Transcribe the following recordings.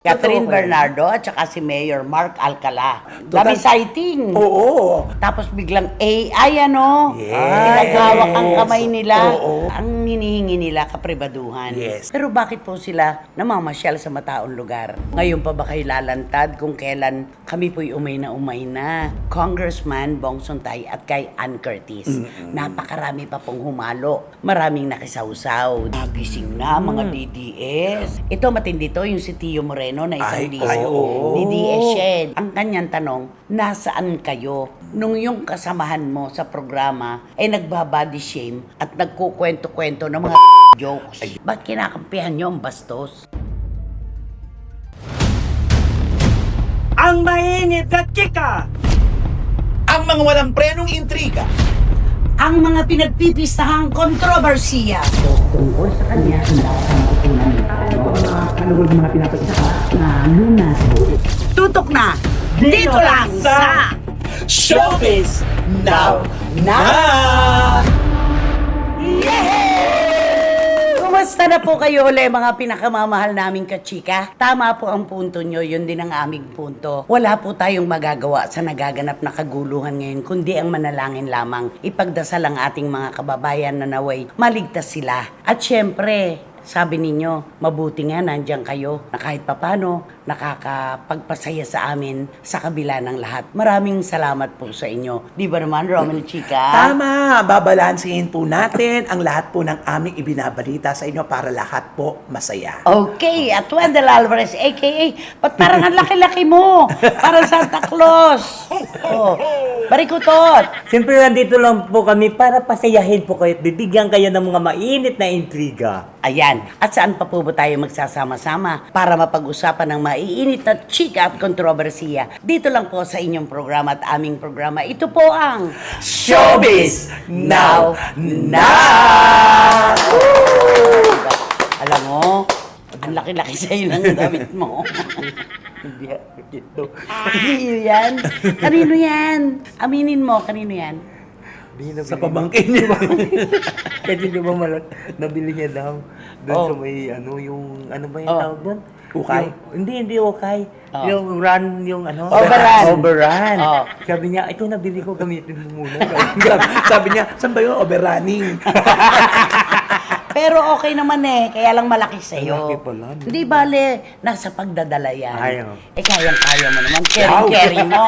Catherine Totoo. Bernardo at saka si Mayor Mark Alcala. Dami sighting. Oo. Tapos biglang AI ano? Yes. Pinaghawak ang kamay nila. Oo. Ang hinihingi nila kapribaduhan. Yes. Pero bakit po sila namamasyal sa mataong lugar? Ngayon pa ba kayo lalantad kung kailan kami po'y umay na Congressman Bong Sontay at kay Ann Curtis. Napakarami pa pong humalo. Maraming nakisawsaw. Nagising na mga DDS. Ito matindi to yung si Tio Moreno na isang oo. DDS shed. Ang kanyang tanong, nasaan kayo? Nung yung kasamahan mo sa programa ay nagbabody shame at nagkukwento-kwento ng mga jokes. Ba't kinakampihan nyo ang bastos? Ang mainit na chika! Ang mga walang prenong intriga. Ang mga pinagpipistahang kontrobersiya. Tungkol sa kanya, tutok na dito lang sa Showbiz Now! Kumusta na po kayo ulit mga pinakamamahal naming kachika? Tama po ang punto nyo, yun din ang aming punto. Wala po tayong magagawa sa nagaganap na kaguluhan ngayon, kundi ang manalangin lamang. Ipagdasal ang ating mga kababayan na naway maligtas sila. At syempre, sabi ninyo, mabuti nga nandiyan kayo na kahit papano nakakapagpasaya sa amin sa kabila ng lahat. Maraming salamat po sa inyo. Di ba naman, Romel Chica? Tama! Babalansihin po natin ang lahat po ng aming ibinabalita sa inyo para lahat po masaya. Okay, at Wendell Alvarez, a.k.a. ba't parang ang laki-laki mo? Parang Santa Claus. Oh, barikutot. Siyempre nandito lang po kami para pasayahin po kayo at bibigyan kayo ng mga mainit na intriga. Ayan, at saan pa po ba tayo magsasama-sama para mapag-usapan ng maiinit na chika at kontrobersiya? Dito lang po sa inyong programa at aming programa. Ito po ang Showbiz Now! Alam mo, ang laki-laki sa'yo ng damit mo. Hindi ito. Kanino yan? Kanino yan? Aminin mo, kanino yan? Sa pamangkin niyo. Kasi di ba nabili niya daw doon Oh. sa may yung ano ba yung Oh. tawag doon? Ukay? Hindi ukay. Oh. Yung run, yung ano? Overrun. Overrun. Oh. Sabi niya, ito nabili ko, gamitin mo muna. Sabi niya, saan ba yung overrunning? Pero okay naman kaya lang malaki sa'yo. Malaki pala, no? Hindi bale, nasa pagdadala yan. Ay, oh. Kayang-kaya mo naman, carry mo.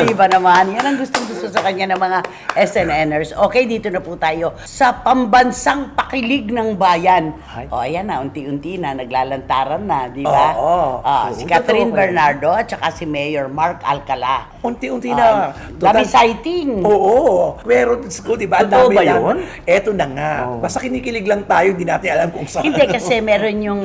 Di ba naman? Yan ang gustong-gusto sa kanya ng mga SNNers. Okay, dito na po tayo sa pambansang pakilig ng bayan. Ay. O, ayan na, unti-unti na, naglalantaran na, di ba? Oo. Si Oo, Catherine totoo. Bernardo at saka si Mayor Mark Alcala. Unti-unti na. Dami Total- sighting. Oo. Pero, ko, di ba? ang Totoo dami ba yan. yun? Eto na nga. Oo. Basta kinikilig lang tayo, hindi natin alam kung saan. Hindi kasi meron yung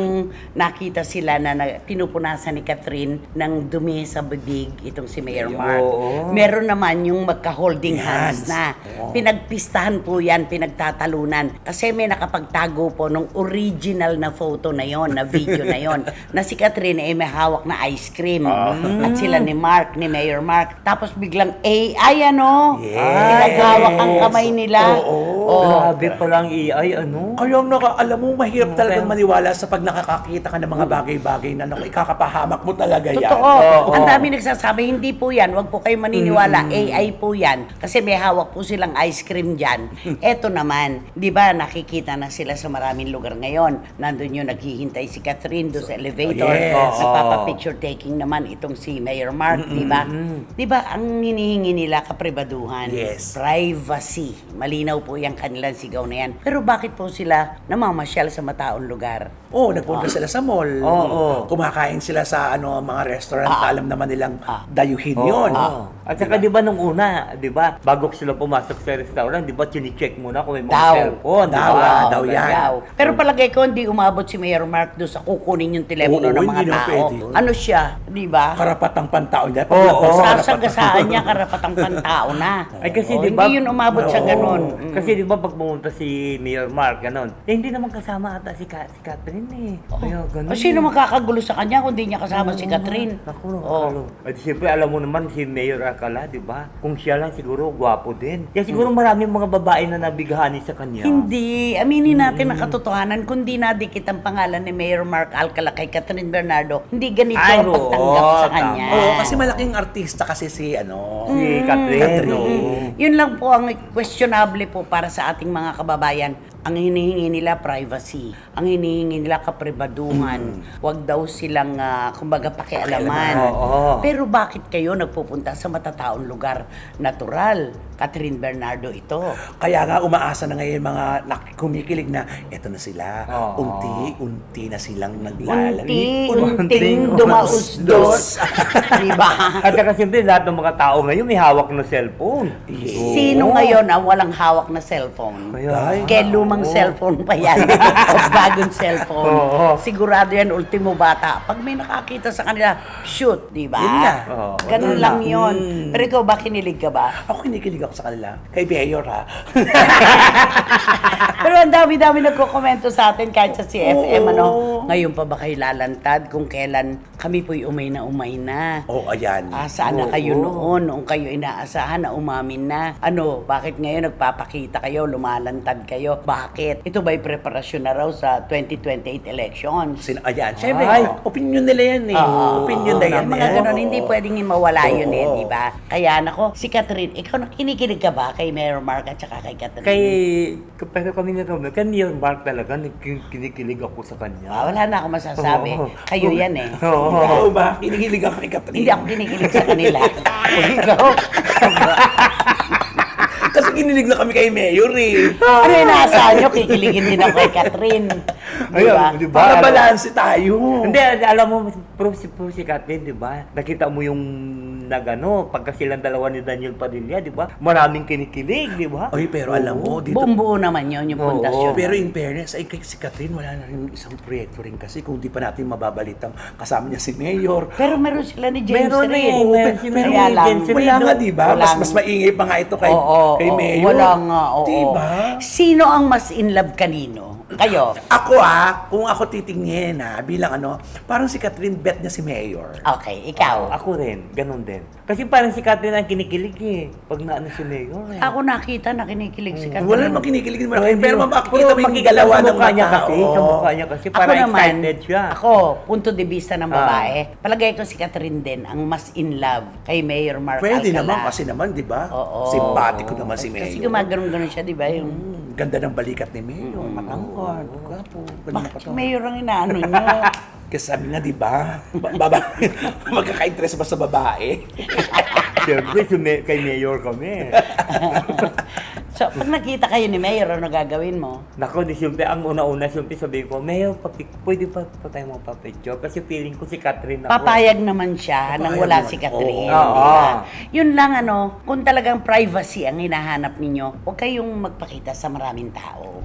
nakita sila na pinupunasan ni Catherine ng dumi sa bibig itong si Mayor Ayun. Mark. Oo. Meron naman yung magka-holding hands Hands. na. Oo. Pinagpistahan po yan, pinagtatalunan. Kasi may nakapagtago po nung original na photo na yon, na video na yon, na si Catherine ay may hawak na ice cream. At sila ni Mark, ni Mayor Mark. Tapos biglang AI ano? Yes. Pinaghawak ang kamay nila. Oo. Grabe palang AI, ano? Kaya alam mo, mahirap talagang maniwala sa pag nakakakita ka ng mga bagay-bagay na naku, ikakapahamak mo talaga yan. Totoo. Oo. Ang dami nagsasabi, hindi po yan. Huwag po kayo maniniwala. AI po yan. Kasi may hawak po silang ice cream dyan. Eto naman, di ba nakikita na sila sa maraming lugar ngayon. Nandun yung naghihintay si Catherine doon sa elevator. Yes. Nagpapa-picture taking naman itong si Mayor Mark, di ba? Di ba ang hinihingi nila kapribaduhan? Yes. Privacy. Malinaw po yung kanilang sigaw na yan. Pero bakit po sila namamasyal sa mataong lugar? Oo, nagpunta sila sa mall. Oo. Kumakain sila sa mga restaurant na alam naman nilang dayuhin Oo. yun. At saka di ba nung una, di ba, bago sila pumasok sa restaurant, di ba, chine-check muna kung may mga Daw. cellphone. di Daw, ba? daw yan. Daw. Pero palagay ko, hindi umabot si Mayor Mark doon sa kukunin yung telepono Oo, ng mga hindi na tao. pwede yun. Ano siya? Di ba? Karapatang pantao niya. Oo, oo. Sasagasaan niya karapatang pantao na. Ay, kasi Oo, di ba- hindi yun umabot sa Oo. ganun. Kasi di ba pag pumunta si Mayor Mark, ganon, hindi naman kasama ata si Catherine eh. Kaya ganun. O sino makakagulo sa kanya kung di niya kasama si Catherine? Naku, Oo. At siyempre, alam mo naman si Mayor Alcala, di ba? Kung siya lang siguro, gwapo din. Kaya siguro maraming mga babae na nabighani sa kanya. Hindi. Aminin natin ang katotohanan. Kung di nadikit ang pangalan ni Mayor Mark Alcala kay Catherine Bernardo, hindi ganito Ay, ang pagtanggap oo, sa kanya. Oo, kasi malaking artista kasi si Si Catherine, no? Yun lang po ang questionable po para sa ating mga kababayan. Ang hinihingi nila privacy. Ang hinihingi nila kapribaduhan. Huwag daw silang, kumbaga, pakialaman. Oo. Pero bakit kayo nagpupunta sa matataong lugar? Natural. Catherine Bernardo ito. Kaya nga umaasa na ngayon mga kumikilig na eto na sila. Oo. Unti-unti na silang naglalari. Unting dumausdos. Diba? At saka siyempre, lahat ng mga tao ngayon may hawak na cellphone. Sino ngayon ang walang hawak na cellphone? Kaya, Kaya lumang cellphone pa yan. O bagong cellphone. Oo. Sigurado yan, ultimo bata. Pag may nakakita sa kanila, shoot, di ba? Yun na. Oo. Ganun Ganun lang na. yun. Pero ikaw ba, kinilig ka ba? Ako kinikilig ako sa kanila. Kay Mayor ha. Pero ang dami-dami nagko-komento sa atin kahit sa CFM, Oo. ano? Ngayon pa ba kayo lalantad kung kailan kami po'y umay na umay na? Oo, ayan. Saan na Oo. kayo noon? Noong kayo inaasahan na umamin na. Ano, bakit ngayon nagpapakita kayo, lumalantad kayo? Bakit? Ito ba'y preparasyon na raw sa 2028 elections? Ayan. Siyempre, Ay. opinion nila yan eh. Opinion na yan. Yung mga eh. ganun, hindi pwedeng mawala yun eh, Oo. di ba? Kaya nako, si Catherine, ikaw kinikilig ka ba kay Mayor Mark at saka kay Catherine? pero kami na kami, kay Mayor Mark talaga, kinikilig ako sa kanya. Wala na ako masasabi. Oo. Kayo yan eh. Oo. Oo ba? Kinikilig ako kay Catherine. Hindi ako kinikilig sa kanila. Ikaw? Kasi kinilig na kami kay Mayor eh. Ano yung naasahan nyo? Kikiligin din ako kay Catherine. Di ba? Ayun, di ba? Para balanse tayo. Hindi, alam mo, si Catherine, di ba? Nakita mo yung pagka silang dalawa ni Daniel Padilla, di ba? Maraming kinikilig, di ba? Oy, pero alam mo, dito. Buong-buo naman yun, yung Oo. pundasyon. Pero in fairness, ay kay si Catherine, wala na rin isang proyekto rin kasi kung di pa natin mababalitang kasama niya si Mayor. Pero meron sila ni James Meron rin. eh, Oo, meron pero- si pero Mayor lang, James Wala Redo. nga, di ba? Walang- Mas maingay pa nga ito kay, kay Mayor. Wala nga, oo. Diba? Sino ang mas in love kanino? Kayo? Ako kung ako titingin bilang parang si Catherine bet niya si Mayor. Okay, ikaw. Ako rin, ganun din. Kasi parang si Catherine ang kinikilig eh. Pag naano si Mayor eh. Ako nakita na kinikilig si Catherine. Wala namang kinikilig naman. Hindi. Pero makikita Puro mo yung makikita galawa sa ng mukha niya mata. kasi, Oo. sa mukha niya kasi, Ako parang naman, excited siya. Ako, punto de vista ng babae, palagay ko si Catherine din ang mas in love kay Mayor Mark Pwede Alcala. naman kasi naman, di ba? Oo. Simpatiko naman si Mayor. Kasi gumaganon-ganon siya, di ba? Yung, Ganda ng balikat ni Mayor. Matangkad. Gwapo. Ganun bakit pa si Mayor ang inaano niyo? Kasi sabi nga, di ba? Magkaka-interest ba sa babae? Siyempre, kay Mayor kami. So, pag nakita kayo ni Mayor, ano gagawin mo? Nako, di siyempre, ang una-una, siyempre sabi ko, Mayor, pwede pa tayo magpa-picture? Kasi feeling ko si Catherine ako. Papayag naman siya nang Papayag wala naman. si Catherine. Oo. di ba? Yun lang kung talagang privacy ang hinahanap ninyo, huwag kayong magpakita sa maraming tao.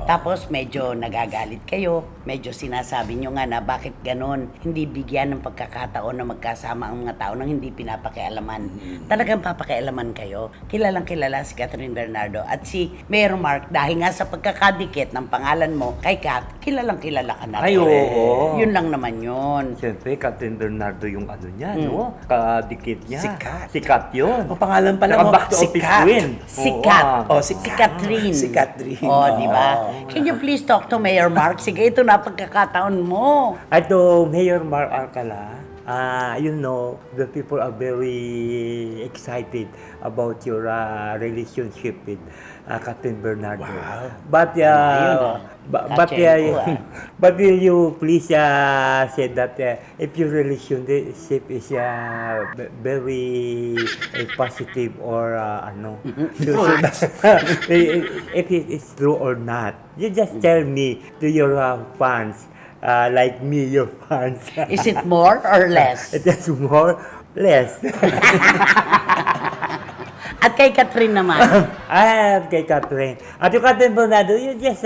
Tapos medyo nagagalit kayo, medyo sinasabi nyo nga na bakit ganon, hindi bigyan ng pagkakataon na magkasama ang mga tao nang hindi pinapakialaman. Talagang papakialaman kayo. Kilalang kilala si Catherine Bernardo at si Mayor Mark dahil nga sa pagkakadikit ng pangalan mo kay Kat, kilalang kilala ka na. Ay, rin. oo. Yun lang naman yun. Siyempre, Catherine Bernardo yung ano niya, no? Kadikit niya. Sikat. Sikat yun. Ang pangalan pala Saka mo, back to si office Kat. queen. Si Oo, Kat. Oh, Si Catherine. Si Catherine. Oh, di ba? Oo. Can you please talk to Mayor Mark? Sige, ito na pagkakataon mo. Ato, Mayor Mark Alcala, the people are very excited about your relationship with Catherine Bernardo. Wow. But, Kachenko, but will you please say that if your relationship is very positive or if it is true or not, you just tell me to your fans. Like me, your fans. Is it more or less? It is more, less. At kay Catherine naman. Kay Catherine. At yung Catherine Bernardo, you just,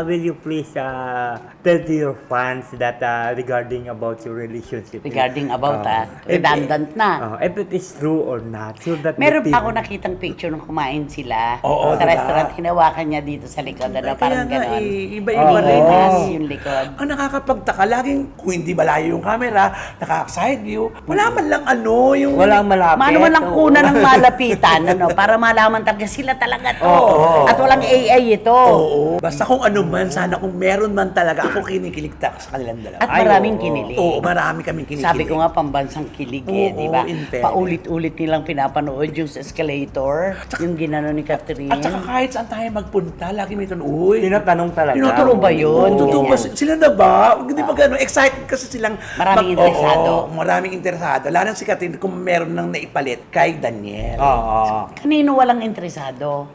will you please tell to your fans that regarding about your relationship? Regarding about, if- redundant na. If it is true or not. So that Meron the pa ako people- nakitang picture nung kumain sila Oo, sa diba? restaurant. Hinawakan niya dito sa likod. Ano, Kaya parang nga gano'n. iba-iba rin. Linas yung likod. Ang nakakapagtaka, laging kung hindi malayo yung camera, naka-side view, wala man lang ano, yung... Walang malapit. Mano man lang Oo. kuna ng malapitan, ano, para malaman talaga sila talaga to. Oo. At walang AI ito. Oo. Basta kung ano man, sana kung meron man talaga, ako kinikilig sa kanilang dalawa. At Ay, maraming oo. kinilig. Oo, marami kaming kinikilig. Sabi ko nga, pambansang kilig eh, Oo, di ba? in fairness. Paulit-ulit nilang pinapanood yung sa escalator, yung ginano ni Catherine. At saka kahit saan tayo magpunta, lagi may tanong, uy. Tinatanong talaga. Tinuturo ba yun? Oo, totoo ba? Ganyan. Sila na ba? Hindi ba gano'n? Excited kasi silang... Maraming interesado. Oo, maraming interesado. Lalo na si Catherine kung meron nang naipalit kay Daniel. Oo. Kanino walang interesado?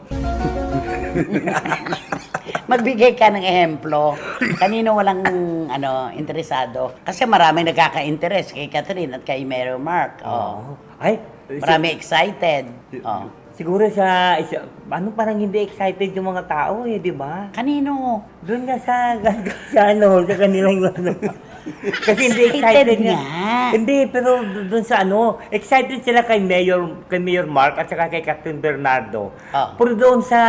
Magbigay ka ng ehemplo. Kanino walang interesado? Kasi marami nagkaka-interest kay Catherine at kay Mary Mark. Oh. Ay, Marami excited. Oh. siguro ano parang hindi excited yung mga tao eh, di ba? Kanino? Doon nga sa kanilang ano. Kasi hindi Excited excited nga. nga. Hindi, pero doon sa excited sila kay Mayor Mark at saka kay Captain Bernardo. Oh. Pero doon sa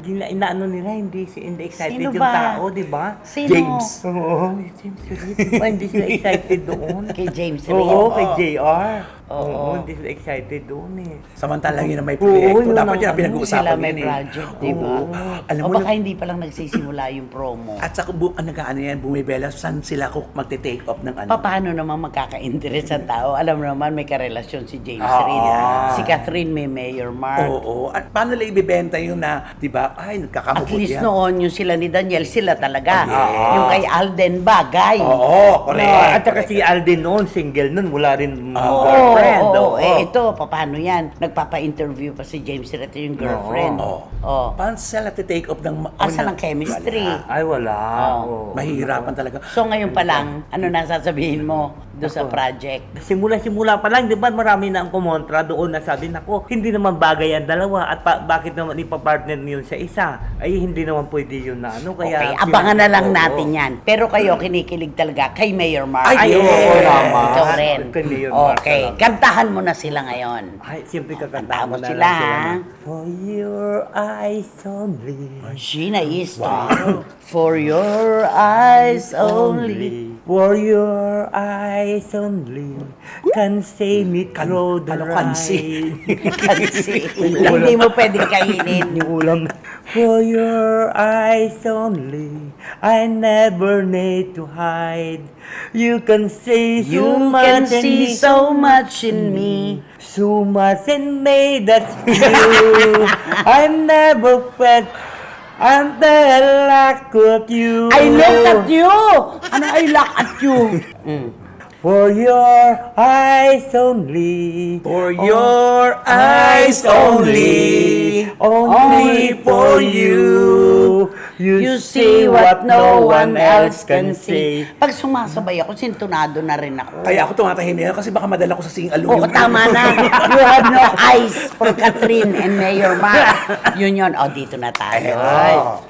inaano nila, hindi excited Sino yung ba? tao, di ba? Sino? James. Oo, James Reid. Di ba hindi sila excited doon? Kay James Reid. Oo, kay JR. Oo. Oo, hindi sila excited doon eh. Samantalang yun ang may Oo, proyekto. yun Dapat ang yun ang ano, pinag-uusapan Sila may yun eh. project, di ba? Oo. Alam O mo baka na, hindi pa lang nagsisimula yung promo. at saka nag-ano yan, bumibela, saan sila kung magte-take off ng ano? Paano naman magkaka-interest ang tao? Alam mo naman, may karelasyon si James Ah. Reid. Si Catherine may Mayor Mark. Oo. At paano nila ibibenta yung na, di ba, ay, At nagkakamukot least yan. noon, yung sila ni Daniel, sila talaga. Yes. Yung kay Alden bagay. Oo, correct. At saka si Alden noon, single noon, wala rin Oo, girlfriend. oo. Ito, paano yan? Nagpapa-interview pa si James Reid yung girlfriend. Oo. Oo. Paano sila take off ng... Asan ang chemistry? Ay, wala. Oo. Oo. Mahihirapan talaga. So ngayon pa lang, ano na sasabihin mo doon sa project? Simula pa lang, di ba marami na ang kumontra doon na sabi, nako, hindi naman bagay ang dalawa at bakit naman ipapartner niyo sa isa? Ay, hindi naman pwede yun na ano. Okay, Kaya, abangan na lang Oo. natin yan. Pero kayo, kinikilig talaga kay Mayor Mark. Ay, oo, yes. naman. Ikaw rin. Kay Mayor Mark Okay, talaga. kantahan mo na sila ngayon. Ay, siyempre Kantahan kakantahan mo mo na sila, lang sila ha? na, For your eyes only. Gina Easton. For your eyes only. For your eyes only can say me through the kansi. Kasi hindi mo pwedeng kainin. Yung ulam na, for your eyes only, I never need to hide. You can say so You much can in see me, so much in me. so much in me that's you. I never felt until I look at you. I look at you! Ano I look at you? For your eyes only. For your eyes only. Only for you. You see what no one else can see. Pag sumasabay ako, sintunado na rin ako. Kaya ako tumatahimik ngayon kasi baka madala ko sa sing Oo, tama na. You have no eyes for Catherine and Mayor Mark. Yun yun. O, dito na tayo.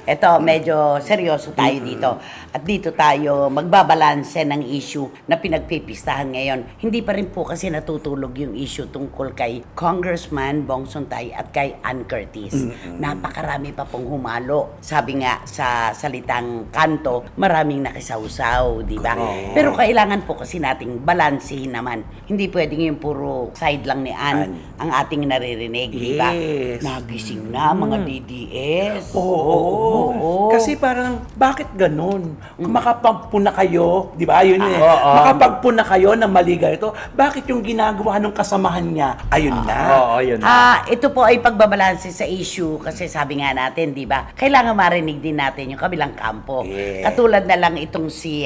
Ito, medyo seryoso tayo dito. At dito tayo magbabalanse ng issue na pinagpipistahan ngayon. Hindi pa rin po kasi natutulog yung issue tungkol kay Congressman Bong Sontay at kay Ann Curtis. Napakarami pa pong humalo. Sabi nga sa salitang kanto, maraming nakisawsaw, di ba? Pero kailangan po kasi nating balansehin naman. Hindi pwedeng yung puro side lang ni Ann ang ating naririnig, di ba? Yes. Nagising na mga DDS. Oo. Kasi parang, bakit ganun? Kung makapagpuna kayo, di ba? Yun eh. Oo. Makapagpuna kayo ng mali ganito, bakit yung ginagawa ng kasamahan niya, ayun na. Oo, yun na. Ito po ay pagbabalanse sa issue kasi sabi nga natin, di ba? Kailangan marinig din natin yung kabilang kampo. Yes. Katulad na lang itong si,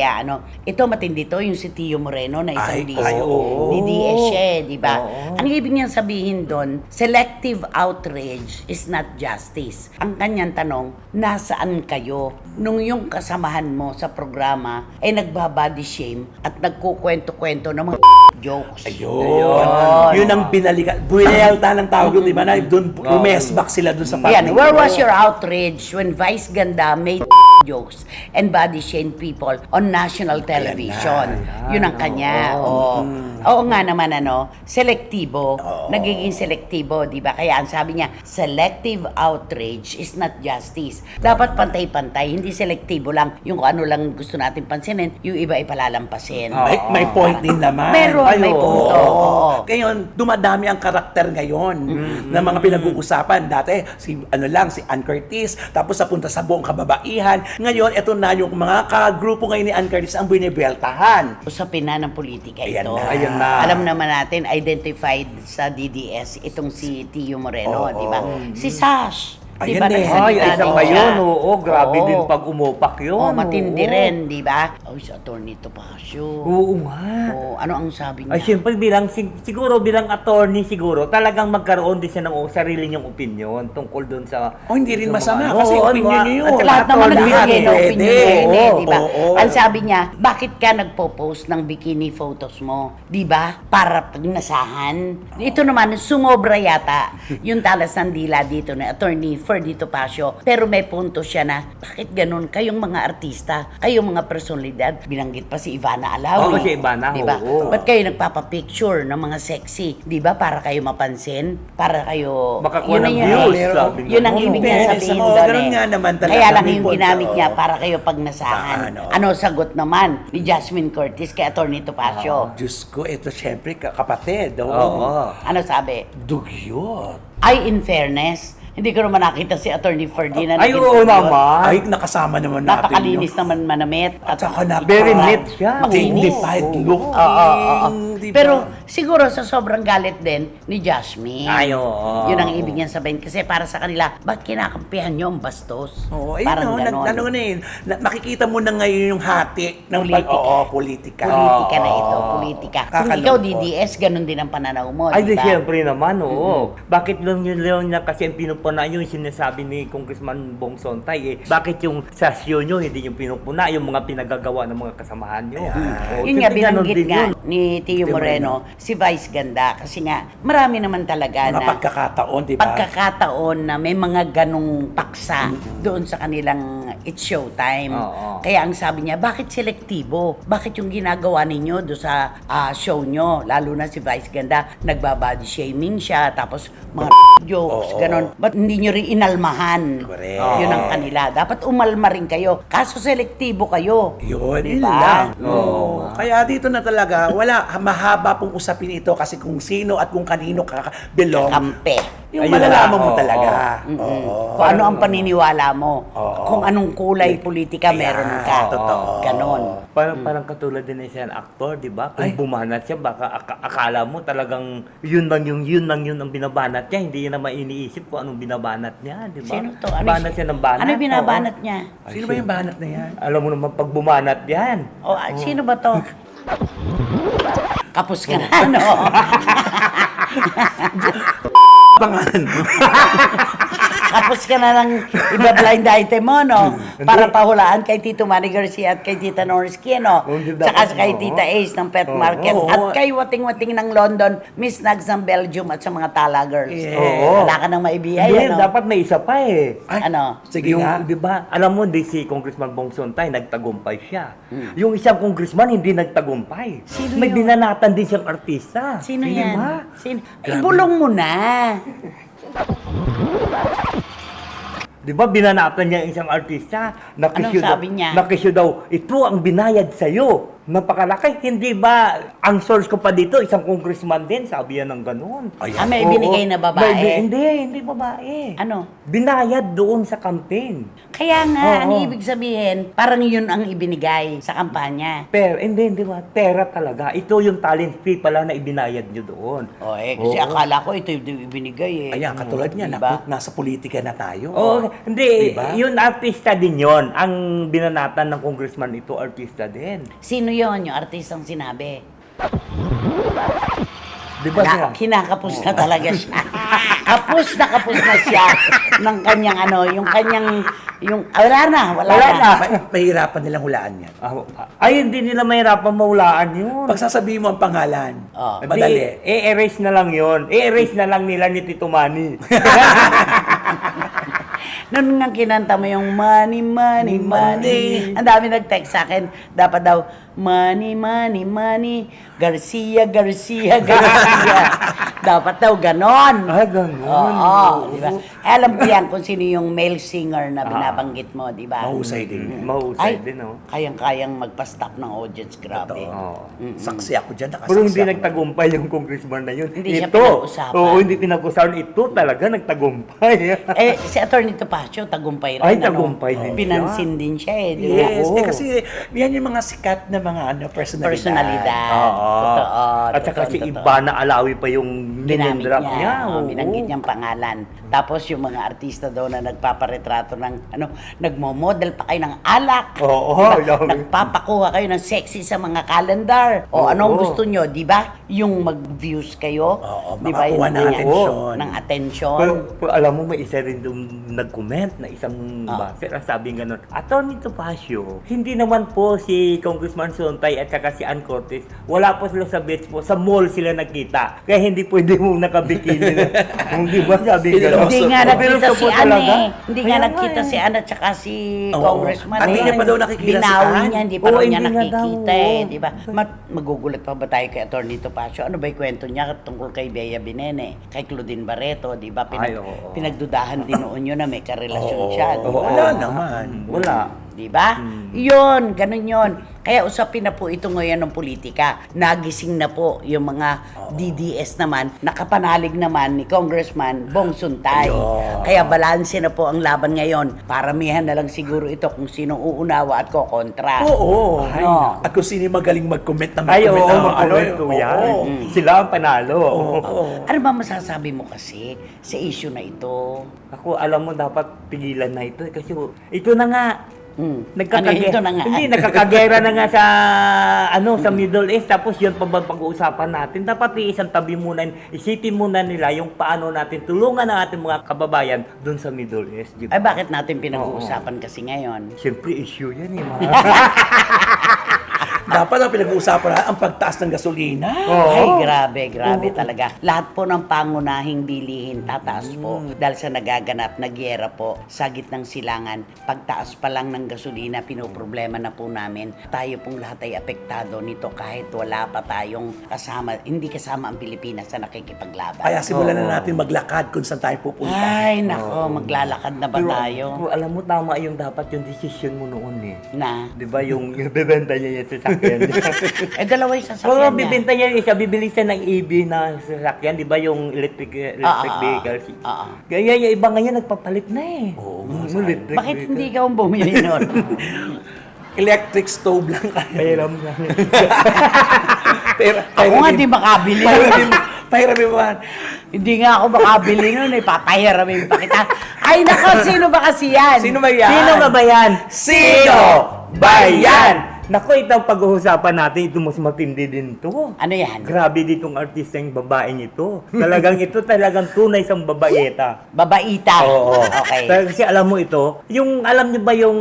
ito matindi to, yung si Tio Moreno na isang Ay, oo. DDS siya, di ba? Oo. Ang ibig niyang sabihin doon, selective outrage is not justice. Ang kanyang tanong, nasaan kayo nung yung kasamahan mo sa programa ay nagbabody shame at nagkukwento-kwento ng mga jokes. Ayun. Yun ang binalikan. Buwelta ng tawag yun, di ba? Na doon, rumesbak sila doon sa Yan, parteng where yun. was your outrage when Vice Ganda made jokes and body shamed people on national television? Yun ang kanya. Oo nga naman, selektibo. Nagiging selektibo, di ba? Kaya ang sabi niya, selective outrage is not justice. Dapat pantay-pantay, hindi selektibo lang. Yung kung ano lang gusto natin pansinin, yung iba ipalalampasin. May point din naman. Meron, may punto. Oo. Ngayon, dumadami ang karakter ngayon na mga pinag-uusapan. Dati, si Ann Curtis, tapos napunta sa buong kababaihan. Ngayon, eto na yung mga kagrupo ngayon ni Ann Curtis ang binibeltahan. Usapin na ng politika Ayan ito. na. Ayun na. Alam naman natin, identified sa DDS itong si Tio Moreno, di ba? Si Sash. Di ba? Ayan eh. Nagsalita Ay, isa din ngayon, siya. oo, grabe Oo. din pag umupak yun. Matindi oo. rin, di ba? Oh, si Atty. Topacio. Oo nga. Oh, ano ang sabi niya? Ay, siyempre bilang, siguro bilang attorney siguro, talagang magkaroon din siya ng sarili niyang opinion tungkol doon sa... Hindi rin sa mga masama ano, kasi ano, opinion niyo yun. at saka Lahat naman attorney nagbibigay yan, ng eh. opinion niya, Oo, di ba? oo. Ang sabi niya, bakit ka nagpo-post ng bikini photos mo? Di ba? Para pagnasahan. Ito naman, sumobra yata yung talas ng dila dito ni Attorney Ferdy Topacio. Pero may punto siya na, bakit ganun? Kayong mga artista, kayong mga personalidad, binanggit pa si Ivana Alawi. Oo, si Ivana, di ba? oo. Ba't kayo nagpapapicture ng mga sexy? Di ba? Para kayo mapansin? Para kayo... Makakuha Yun ng na yun views, eh. sabi nga. Yun ang Oo. ibig niya Yes, sabihin oo, doon ganun eh. nga naman talaga. Kaya lang May yung punto, ginamit niya oo. para kayo pagnasahan. Saan, oo. Ano sagot naman ni Jasmine Curtis kay Atty. Topacio? Diyos ko, ito syempre kapatid. Oo. Ano sabi? Dugyot. Ay, in fairness, hindi ko naman nakita si Atty. Ferdinand. Ay, oo naman. Ay, nakasama naman natin. Napakalinis naman manamit. At saka Very neat siya. dignified Oo. looking. Oo. Di ba? Pero siguro sa sobrang galit din ni Jasmine. Ay, oo. Yun ang ibig niyan sabihin. Kasi para sa kanila, ba't kinakampihan niyo ang bastos? Oo, Parang ayun, ganon. ano na yun. Makikita mo na ngayon yung hati ng Politika. politika. Politika na ito, Oo. politika. Kung Kakalungkot. ikaw DDS, ganun din ang pananaw mo, Ay, di di ba? siyempre naman, oo. Bakit lang yun na kasi ang pinupuna yung sinasabi ni Congressman Bong Sontay eh. Bakit yung sasyo nyo, hindi yung pinupuna, yung mga pinagagawa ng mga kasamahan nyo. Oo, Yun nga, siyempre ganon binanggit din nga yun. ni Tio Moreno, si Vice Ganda. Kasi nga, marami naman talaga Mga na pagkakataon, di ba? pagkakataon na may mga ganong paksa doon sa kanilang It's Showtime. Oo. Kaya ang sabi niya, bakit selektibo? Bakit yung ginagawa ninyo doon sa show nyo? Lalo na si Vice Ganda, nagbabody shaming siya, tapos mga jokes, Oo. ganon. Ba't hindi nyo rin inalmahan? Correct. Yun ang kanila. Dapat umalma rin kayo. Kaso selektibo kayo. Yun, Di yun ba? lang. Oo. Kaya dito na talaga, mahaba pong usapin ito kasi kung sino at kung kanino belong. Kampe. Yung Ayun malalaman na, mo oo. talaga. Mm-mm. Oo. Kung ano ang paniniwala mo. Oo. Kung anong kulay Like, politika meron ayan, ka. totoo. Ganon. Parang katulad din na siya ng aktor, di ba? Kung Ay. bumanat siya, baka akala mo talagang yun lang yun ang binabanat niya. Hindi niya naman iniisip kung anong binabanat niya, di ba? Sino to? Banat siya ng banat. Ano yung binabanat Oo. niya? Sino ba yung banat na yan? Alam mo naman pag bumanat yan. O, sino ba to? Kapos ka na, no? Pangalan mo. Kapos ka na ng iba-blind item mo, no? Para pahulaan kay Tito Manny Garcia at kay Tita Norsky, no? Hindi Tsaka dapat, kay oo. Tita Ace ng Pet Market. Oo. At kay Wating-Wating ng London, Miss Nags ng Belgium at sa mga Tala Girls. Yes. Oo. Wala ka nang maibiyay, Hindi, ano? dapat may isa pa eh. Ay, Ano? Sige Yung, nga. di ba, alam mo, di si Congressman Bong Sontay, nagtagumpay siya. Yung isang congressman, hindi nagtagumpay. Sino May yun? binanatan din siyang artista. Sino Di yan? ba? Sino? Ibulong mo na. Di ba, binanatan niya yung isang artista? Anong sabi niya? Nakisyo daw, ito ang binayad sa'yo. Napakalaki. Hindi ba, ang source ko pa dito, isang congressman din, sabi yan ng ganun. Ayan. May Oo. binigay na babae. Hindi babae. Ano? Binayad doon sa campaign. Kaya nga, ang Oo. ibig sabihin, parang yun ang ibinigay sa kampanya. Pero, hindi ba? Pera talaga. Ito yung talent fee pala na ibinayad nyo doon. O kasi Oo. akala ko ito yung ibinigay eh. Ayan, katulad niya, Diba? nasa politika na tayo. Oo, hindi. Diba? Yun, artista din yon. Ang binanatan ng congressman ito, artista din. Sino yon yung artistang sinabi? Di ba siya? Kinakapos na talaga siya. kapos na siya ng kanyang wala na. Mahirapan nilang hulaan yan. Ay, hindi nila mahirapan maulaan yun. Pag sasabihin mo ang pangalan, Oh. madali. I-erase na lang yun. I-erase na lang nila ni Tito Manny. Noon nga kinanta mo yung money, money, money. Ang dami nag-text sa akin. Dapat daw, money, money, money. Garcia, Garcia, Garcia. Dapat daw ganon. Ah, ganun. Oo, di ba? Alam ko yan kung sino yung male singer na binabanggit mo, di ba? Mahusay din. Mahusay din, oh. Kayang-kayang magpa-stop ng audience, grabe. Oo. Saksi ako dyan, Pero hindi nakasaksi ako. nagtagumpay yung congressman na yun. Hindi siya pinag-usapan. Oo, hindi pinag-usapan. Ito talaga nagtagumpay. Si Atty. Topacio, tagumpay rin. Ay, tagumpay din siya. Pinansin din siya di ba? Yes, Oo. kasi yan yung mga sikat na mga personalidad. Personalidad. Oo. Totoo. At saka si Iba na Alawi pa yung Binamit dinendrap niya. niya. Oo, Oo. binanggit niyang pangalan. Tapos yung mga artista daw na nagpaparetrato ng nagmo-model pa kayo ng alak. Oo, Diba? dami. Nagpapakuha kayo ng sexy sa mga calendar. O Oo. anong gusto niyo, di ba? Yung mag-views kayo. Oo, Di ba? makakuha Yung ng ganyan. atensyon. Ng atensyon. Pero alam mo, may isa rin doon nag-comment na isang Ah. baser. Sabi nga nun, Atty. Topacio, hindi naman po si Congressman Sontay at saka si Ann Cortez, wala po sila sa beach po, sa mall sila nakita. Kaya hindi pwede mo nakabikini. Hindi ba sabi Hindi nga naman Hindi nga Pero nakita sa si po Ann talaga? eh. Hindi nga Kaya nga nakita eh. si Ann at saka si Oo. Congressman. At hindi pa daw nakikita si Binawi Ann. niya, hindi pa Oo, raw niya hindi nga daw, nakikita eh. oo. Di ba? Magugulat pa ba tayo kay Atty. Topacio? Ano ba yung kwento niya tungkol kay Bea Binene? Kay Claudine Barreto, di ba? Ay, oo. Pinagdudahan din noon yun na may karelasyon siya. Di Oo, ba? wala naman. Wala. Di ba? Yun, ganun yun. Kaya usapin na po ito ngayon ng politika. Nagising na po yung mga DDS naman, nakapanalig naman ni Congressman Bong Suntay. Ayun. Kaya balanse na po ang laban ngayon. Paramihan na lang siguro ito kung sinong uunawa at kokontra. Oo. Ay, no. At kung sino yung magaling mag-comment na Ay, oo, mag-comment na, mag-comment po yan. oo. Sila ang panalo. Ano ba masasabi mo kasi sa issue na ito? Ako, alam mo, dapat pigilan na ito. Kasi ito na nga. Ano ito na nga? Hindi, nagkakagera na nga sa Middle East. Tapos yun pa ba pag-uusapan natin? Dapat isang tabi muna, isipin muna nila yung paano natin tulungan ang ating mga kababayan dun sa Middle East. Di ba? Ay bakit natin pinag-uusapan kasi ngayon? Siyempre, issue yan eh, mga. Dapat ang pinag-uusapan na ang pagtaas ng gasolina. Oo. Ay, grabe talaga. Lahat po ng pangunahing bilihin tataas po dahil sa nagaganap na gyera po sa gitnang silangan. Pagtaas pa lang ng gasolina, pinoproblema na po namin. Tayo pong lahat ay apektado nito kahit wala pa tayong kasama, hindi kasama ang Pilipinas sa nakikipaglaban. Kaya simulan na natin maglakad kung saan tayo pupunta. Ay, nako, maglalakad na ba tayo? Pero alam mo, tama yung dapat yung decision mo noon eh. Na? Di ba yung bibenta niya yung sasakyan? Dalawa yung Kung sasakyan niya. bibenta niya yung isa, bibili siya ng EV na sasakyan, di ba yung electric vehicles? Kaya yung iba ngayon nagpapalit na eh. Oo, electric Bakit vehicle. hindi ka ang bumili nun? Electric stove lang kaya. Pahiram nga. Ako nga di makabili nun. Pahiramin mo man. Hindi nga ako makabili nun eh. Papahiramin pa kita. Ay nako, sino ba kasi yan? Sino ba yan? Sino ba yan? Sino ba yan? Naku, itong pag-uusapan natin, ito mas matindi din to. Ano yan? Grabe ditong artista yung babaeng ito. Talagang tunay sang babaeta. Babaita. Oo. Okay. Kasi alam mo ito, yung alam niyo ba yung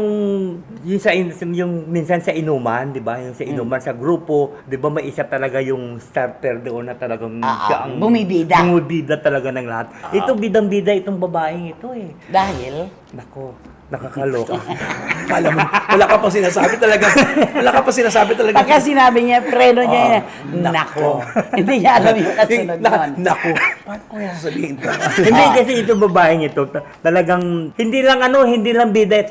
yung minsan sa inuman, 'di ba? Yung sa inuman sa grupo, 'di ba may isa talaga yung starter doon na talagang siya ang bumibida. Bumibida talaga ng lahat. Ito bidang-bida itong babaeng ito eh. Dahil? Nako, nakakaloka. Kala mo, wala ka pang sinasabi talaga. Wala ka pang sinasabi talaga. Pagka sinabi niya, preno niya yan. Nako. Hindi niya alam yung kasunod nun. Naku. Paano ko yan sasabihin ito? Hindi kasi itong babaeng ito, talagang hindi lang bida,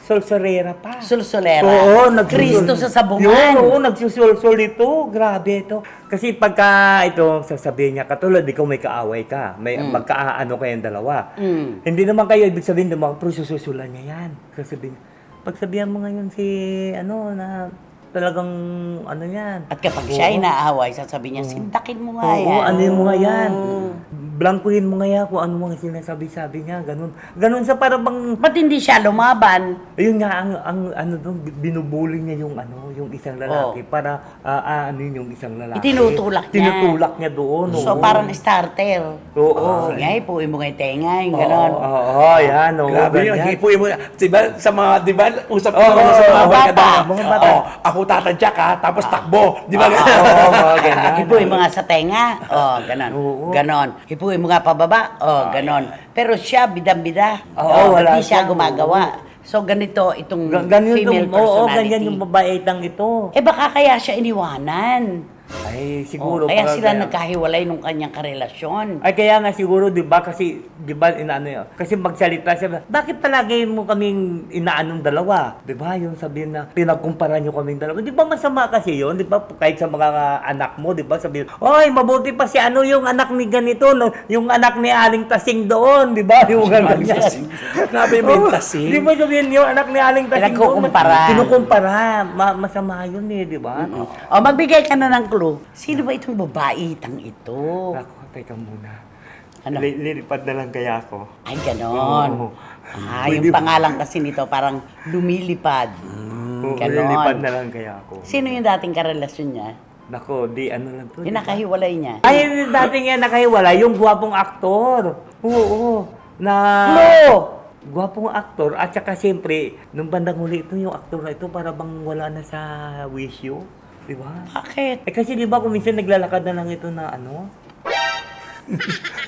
solsorera pa. Sulsulera. Oo, Kristo sa sabungan. Yun, oo, nagsusulsol ito. Grabe ito. Kasi pagka ito, sasabihin niya, katulad, ikaw may kaaway ka. May magkaano kayong dalawa. Hindi naman kayo, ibig sabihin, naman, pero sususulan niya yan. Sasabihin, pagsabihan mo ngayon si, na talagang, yan. At kapag siya ay naaway, sasabihin niya, sintakin mo nga yan. Oo, ano mo nga yan. blankuhin mo nga kung ano mga sinasabi-sabi niya, ganun. Ganun sa para bang, Ba't hindi siya lumaban? ayun nga, ang ano doon, binubuli niya yung yung isang lalaki para ano yung isang lalaki. Itinutulak niya. Tinutulak niya doon. So, oo. parang starter. Oo. Sige, ipuin mo nga yung tenga, yung ganon. Oo, yan. Oo, Grabe yun, ganyan. hipuin mo. Diba, sa mga, diba, usap Oo, sa mga oo, barkada. mga bata. Oo, ako tatadyak ha, tapos takbo. Di ba? Oo, mga ganyan. Ipuin mo nga sa tenga. Ganon. Oo. Ganon. Ipuin mo nga pababa. Ganon. Pero siya, bidang-bida. Oo, wala Hindi siya siya. gumagawa. So, ganito, itong Ganyan female yung, oo, personality. ganyan yung babaitang ito. Eh, baka kaya siya iniwanan. Ay, siguro. Kaya baka sila kaya- nagkahiwalay nung kanyang karelasyon. Ay, kaya nga siguro, di ba, kasi, di ba, inaano yun, kasi magsalita siya, bakit palagi mo kaming inaanong dalawa? Di ba, yung sabihin na, pinagkumpara nyo kaming dalawa. Di ba, masama kasi yun, di ba, kahit sa mga anak mo, di ba, sabihin, oy, mabuti pa si ano yung anak ni ganito, no? Yung anak ni Aling Tasing doon, di ba, yung ganyan. Grabe yung mentasing. Di ba sabihin yung anak ni Aling Tasing doon? Pinagkukumpara. Kinukumpara. Masama yun eh, di ba? O, magbigay ka na ng clue. Sino ba itong babaitang ito? Ako, teka muna. Ano? Lilipad na lang kaya ako. Ay, ganon. Oo. Yung pangalan kasi nito parang lumilipad. Lilipad na lang kaya ako. Sino yung dating karelasyon niya? Nako, di ano lang to. Yung nakahiwalay niya? Ay, yung dating yan nakahiwala, yung gwapong aktor. Oo, na... Hello! Gwapong aktor. At saka siyempre, nung bandang huli ito, yung aktor na ito, para bang wala na sa wish you. Di ba? Bakit? Eh kasi di ba kung minsan naglalakad na lang ito na ano?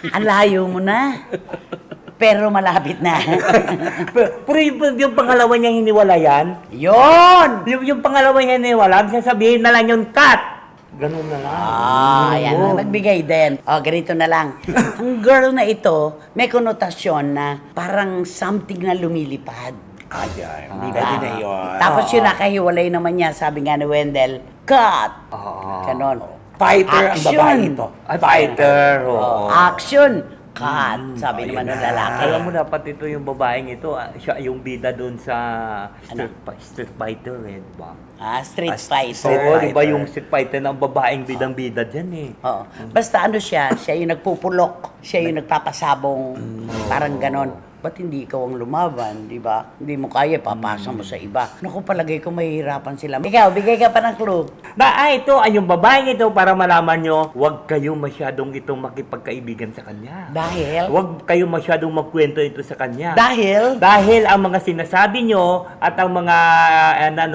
Ang layo mo na. Pero malapit na. Pero yung pangalawa niyang hiniwalayan, Yon! yung pangalawa niya hiniwala, sasabihin na lang yung cut. Ganun na lang. Ayan, nagbigay din. Ganito na lang. Ang girl na ito, may konotasyon na parang something na lumilipad. Ayan, Diba? pwede na yun. Tapos yung nakahiwalay naman niya, sabi nga ni Wendell, cut! Ganon. Fighter ang Action. babae ito. Ay, fighter. Oo. Action! Cut! Sabi naman ng na. lalaki. Alam mo dapat ito yung babaeng ito, siya yung bida doon sa Street Fighter eh, di ba? Street Street fighter. Oo, di ba Fighter. yung Street Fighter ng babaeng bidang-bida dyan eh. Oo. Basta ano siya yung nagpupulok, siya yung nagpapasabong, parang ganon. Ba't hindi ikaw ang lumaban, di ba? Hindi mo kaya, papasa mo sa iba. Naku, palagay ko mahihirapan sila. Ikaw, bigay ka pa ng clue. Ito, ay yung babaeng ito para malaman nyo, huwag kayo masyadong itong makipagkaibigan sa kanya. Dahil? Huwag kayo masyadong magkwento ito sa kanya. Dahil? Dahil ang mga sinasabi nyo at ang mga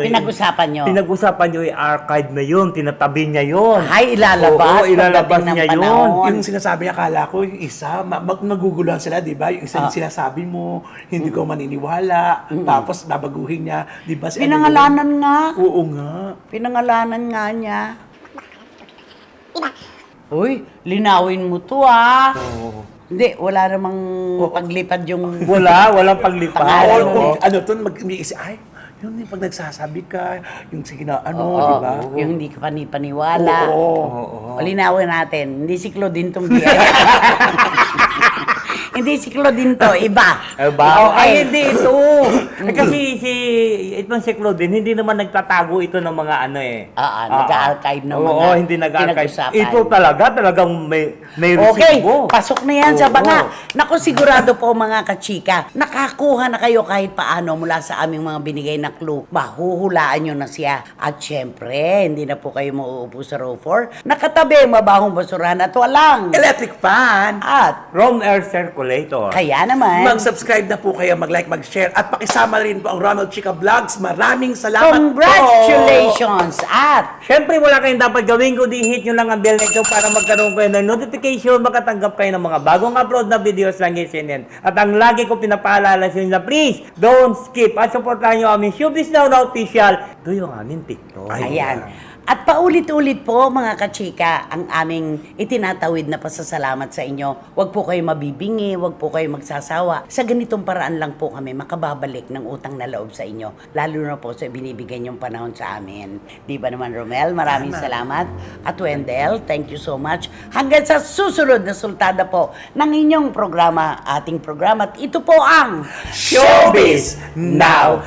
Pinag-usapan nyo. Pinag-usapan nyo ay archive na yun, tinatabi niya yun. Ay, ilalabas. Oo, ilalabas pagdating ng niya yun. panahon. Yung sinasabi niya, akala ko yung isa, maguguluhan sila, di ba? Yung isa yung sinasabi mo, hindi ko maniniwala. Tapos babaguhin niya, di ba? Si Pinangalanan nga. Oo nga. Pinangalanan nga niya. Uy, linawin mo to ah. Oo. Hindi, wala namang paglipad yung... Walang paglipat. Pangalan Oo, mo. ano to, mag-iisip, ay, yun yung pag nagsasabi ka, yung sige na, ano, Oo, di ba? yung hindi ka panipaniwala. Oo. Oo. Linawin natin, hindi si Claudine tong Hindi si Claudine to, iba. Ba? Okay. Ay, hindi ito. Kasi itong si Claudine, hindi naman nagtatago ito ng mga ano eh. Nag-archive ng mga Oo, hindi nag-archive. pinag-usapan. Ito talagang may Okay, resibo. pasok na yan sa Oo. banga. Naku, sigurado po mga kachika, nakakuha na kayo kahit paano mula sa aming mga binigay na clue. Mahuhulaan nyo na siya. At syempre, hindi na po kayo mauupo sa row 4. Nakatabi ang mabahong basurahan at walang. Electric fan! At From Air Circulator. kaya naman, Mag-subscribe na po kayo, mag-like, mag-share, at pakisama rin po ang Ronald Chica Vlogs. Maraming salamat congratulations! At Siyempre, wala kayong dapat gawin kundi hit nyo lang ang bell na ito para magkaroon kayo ng notification, makatanggap kayo ng mga bagong upload na videos lang SNN. At ang lagi ko pinapaalala sa inyo na please, don't skip at supportahan nyo aming Showbiz Now na official. Ito yung aming TikTok. ayan. At paulit-ulit po mga kachika ang aming itinatawid na pasasalamat sa inyo. Huwag po kayo mabibingi, huwag po kayo magsasawa. Sa ganitong paraan lang po kami makababalik ng utang na loob sa inyo. Lalo na po sa binibigay niyong panahon sa amin. Di ba naman Romel? Maraming salamat. At Wendell, thank you so much. Hanggang sa susunod na sultada po ng inyong programa, ating programa. At ito po ang Showbiz Now!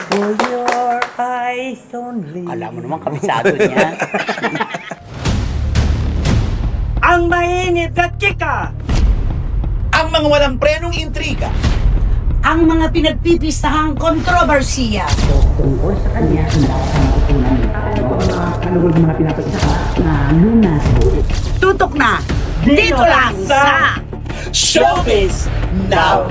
For your eyes only. Alam mo naman, kabisado niya. Ang mainit na chika! Ang mga walang prenong intriga. Ang mga pinagpipistahang kontrobersiya. Tungkol sa kanya na Ano mga pinapagsaka na lunas. tutok na dito lang sa Showbiz Now!